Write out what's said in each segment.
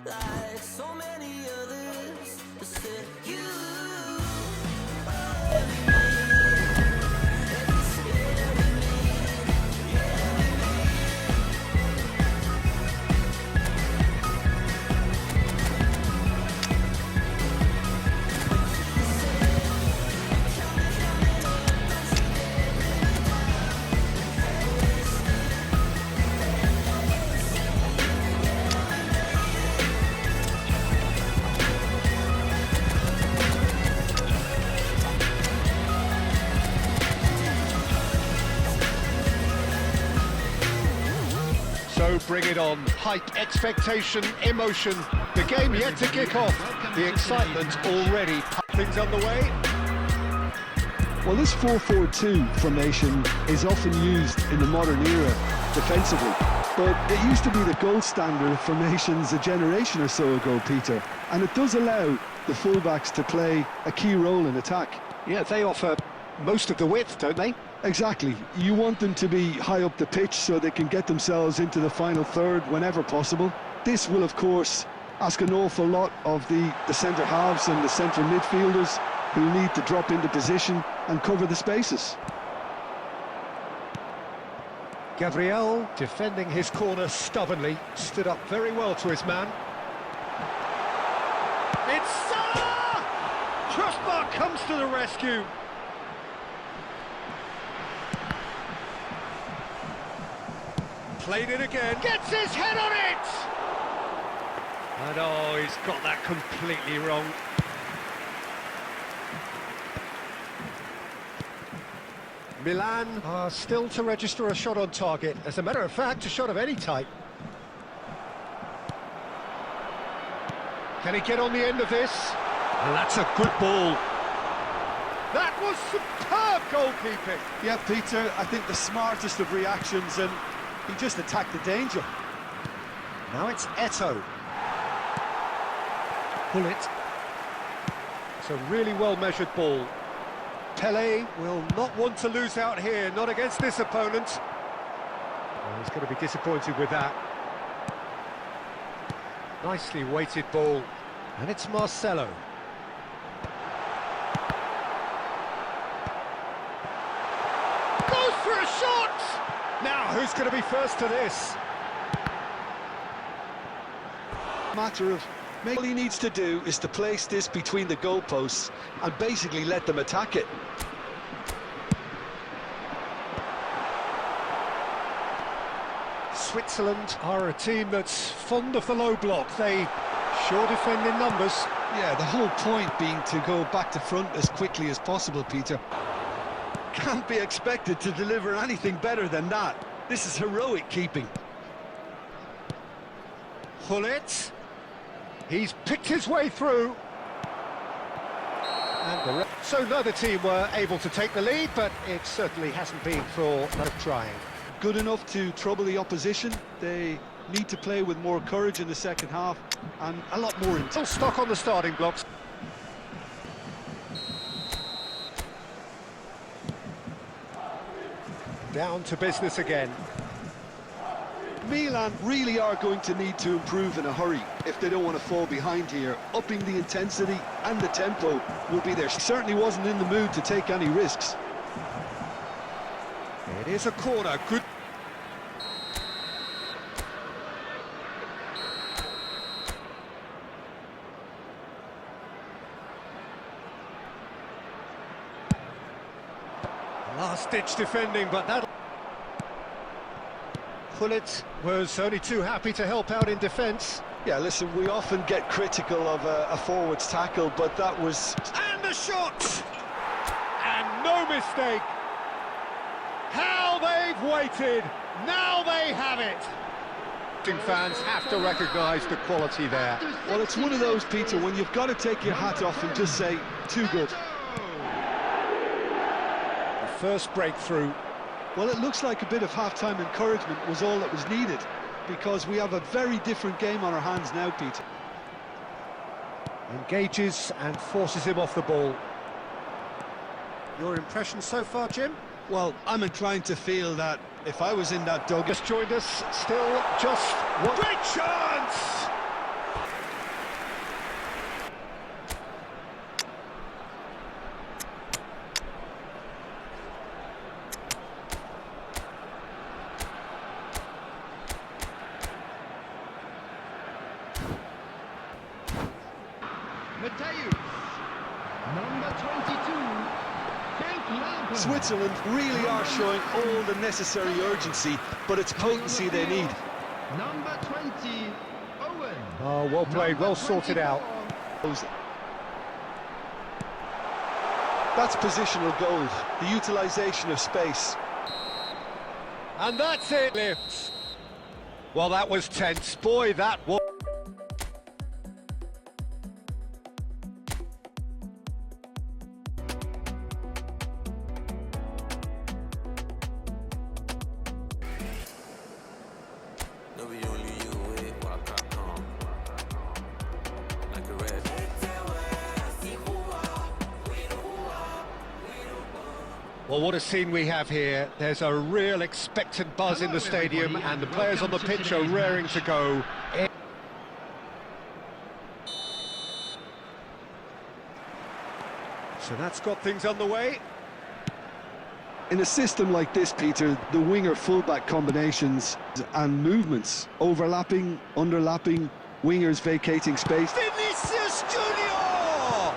like so many others that said you. So bring it on. Hype, expectation, emotion. The game yet to kick off. The excitement already. Things underway. Well, this 4-4-2 formation is often used in the modern era defensively, but it used to be the gold standard of formations a generation or so ago, Peter, and it does allow the fullbacks to play a key role in attack. Yeah, they offer most of the width, don't they? Exactly. You want them to be high up the pitch so they can get themselves into the final third whenever possible. This will, of course, ask an awful lot of the centre halves and the central midfielders who need to drop into position and cover the spaces. Gabriel, defending his corner stubbornly, stood up very well to his man. It's Salah! Crossbar comes to the rescue. Played it again, gets his head on it! And oh, he's got that completely wrong. Milan are still to register a shot on target. As a matter of fact, a shot of any type. Can he get on the end of this? And that's a good ball. That was superb goalkeeping. Yeah, Peter, I think the smartest of reactions, and he just attacked the danger. Now it's Eto'o. Pull it. It's a really well-measured ball. Pele will not want to lose out here, not against this opponent. Well, he's going to be disappointed with that. Nicely weighted ball. And it's Marcelo. Goes for a shot! Now, who's going to be first to this? Matter of all he needs to do is to place this between the goalposts and basically let them attack it. Switzerland are a team that's fond of the low block. They sure defend in numbers. Yeah, the whole point being to go back to front as quickly as possible, Peter. Can't be expected to deliver anything better than that. This is heroic keeping. Pull it. He's picked his way through. And so neither team were able to take the lead, but it certainly hasn't been for not trying. Good enough to trouble the opposition. They need to play with more courage in the second half and a lot more Still stock on the starting blocks. Down to business again. Milan really are going to need to improve in a hurry if they don't want to fall behind here. Upping the intensity and the tempo will be there. She certainly wasn't in the mood to take any risks. It is a corner, good. Last-ditch defending, but that... Pullet was only too happy to help out in defence. Yeah, listen, we often get critical of a forward's tackle, but that was... And the shot! And no mistake! How they've waited! Now they have it! Fans have to recognise the quality there. Well, it's one of those, Peter, when you've got to take your hat off and just say, too good. The first breakthrough. Well, it looks like a bit of half-time encouragement was all that was needed, because we have a very different game on our hands now, Peter. Engages and forces him off the ball. Your impression so far, Jim? Well, I'm inclined to feel that if I was in that dug... Just joined us, still just one. Great chance! Number 22, Frank Lampard. Switzerland really are showing all the necessary urgency, but it's potency they need. Number 20, Owen. Oh, well played, well sorted out. That's positional goal, the utilisation of space. And that's it, lifts. Well, that was tense. Boy, that was... No be only you with waka like a red. Well, what a scene we have here. There's a real expectant buzz in the stadium, and the players on the pitch are raring to go. So that's got things underway. In a system like this, Peter, the winger-fullback combinations and movements, overlapping, underlapping, wingers vacating space. Vinicius Junior!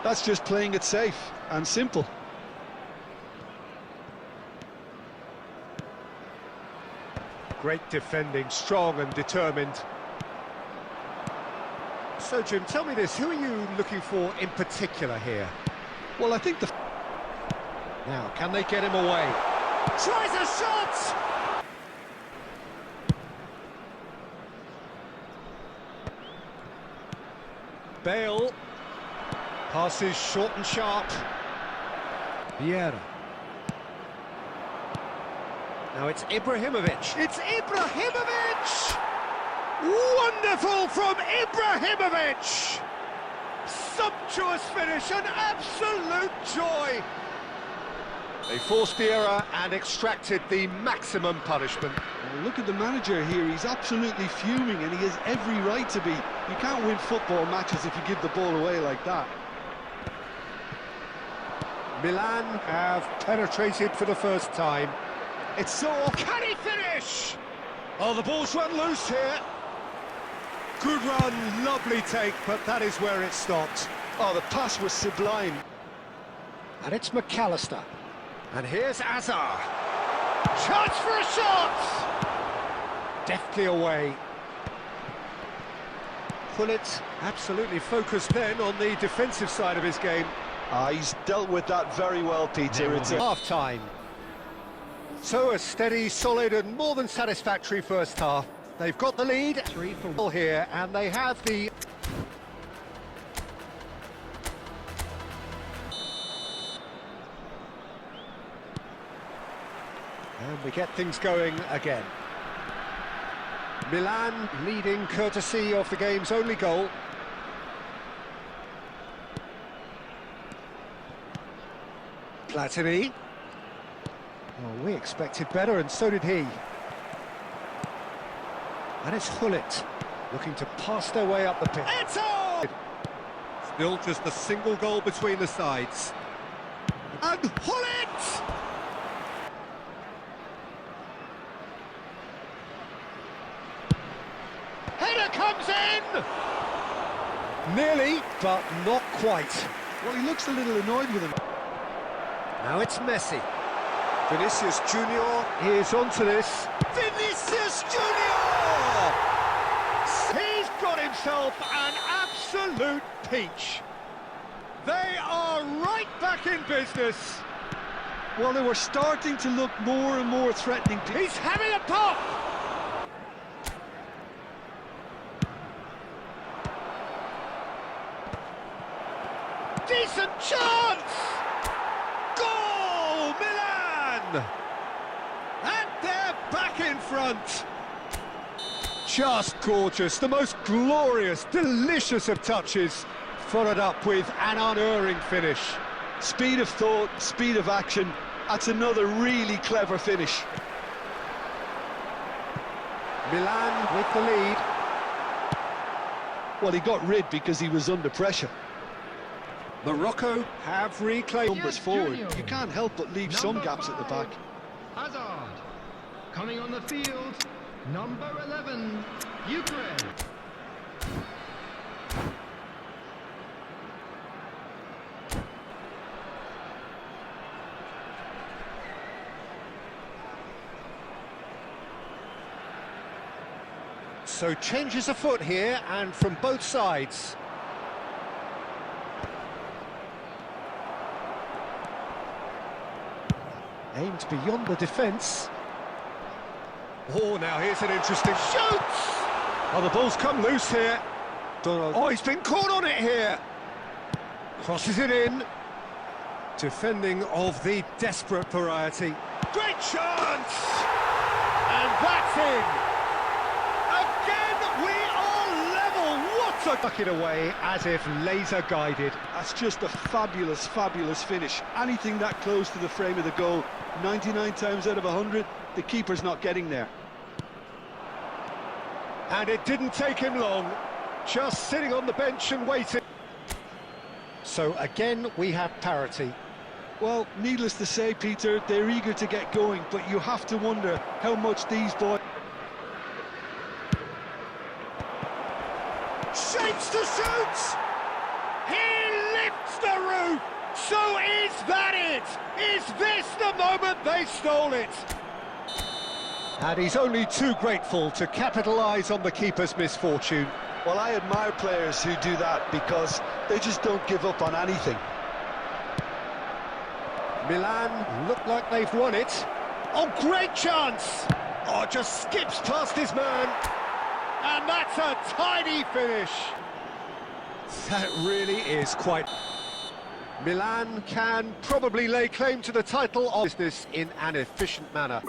That's just playing it safe and simple. Great defending, strong and determined. So, Jim, tell me this, who are you looking for in particular here? Well, I think the... Now, can they get him away? Tries a shot! Bale. Passes short and sharp. Vieira. Now it's Ibrahimovic. It's Ibrahimovic! Wonderful from Ibrahimovic! Sumptuous finish, an absolute joy! They forced the error and extracted the maximum punishment. Well, look at the manager here, he's absolutely fuming and he has every right to be. You can't win football matches if you give the ball away like that. Milan have penetrated for the first time. It's so... Can he finish? Oh, the ball's run loose here. Good run, lovely take, but that is where it stopped. Oh, the pass was sublime. And it's McAllister. And here's Azar. Chance for a shot! Deftly away. Pullet absolutely focused then on the defensive side of his game. He's dealt with that very well, Peter. It's a... half-time. So a steady, solid and more than satisfactory first half. They've got the lead 3-4 here, and they have the... And we get things going again. Milan leading courtesy of the game's only goal. Platini. Oh, we expected better, and so did he. And it's Hullet, looking to pass their way up the pitch. Eto! Still just a single goal between the sides. And Hullet! Header comes in! Nearly, but not quite. Well, he looks a little annoyed with him. Now it's Messi. Vinicius Junior is onto this. Vinicius Junior! He's got himself an absolute peach. They are right back in business. Well, they were starting to look more and more threatening. He's having a pop! Decent chance! Goal, Milan! And they're back in front. Just gorgeous, the most glorious, delicious of touches, followed up with an unerring finish. Speed of thought, speed of action, that's another really clever finish. Milan with the lead. Well, he got rid because he was under pressure. Morocco have reclaimed. Numbers forward, you can't help but leave some gaps at the back. Hazard. Coming on the field, number 11, Ukraine. So changes afoot here, and from both sides. Aimed beyond the defence. Oh, now here's an interesting shoot! Oh, the ball's come loose here. Oh, he's been caught on it here. Crosses it in. Defending of the desperate variety. Great chance! And that's in! Again, we are level! What a... Tuck it away as if laser guided. That's just a fabulous, fabulous finish. Anything that close to the frame of the goal, 99 times out of 100, the keeper's not getting there. And it didn't take him long, just sitting on the bench and waiting. So again, we have parity. Well, needless to say, Peter, they're eager to get going, but you have to wonder how much these boys... Shapes to shoot! He lifts the roof! So is that it? Is this the moment they stole it? And he's only too grateful to capitalise on the keeper's misfortune. Well, I admire players who do that because they just don't give up on anything. Milan look like they've won it. Oh, great chance! Oh, just skips past his man. And that's a tidy finish. That really is quite... Milan can probably lay claim to the title of business in an efficient manner.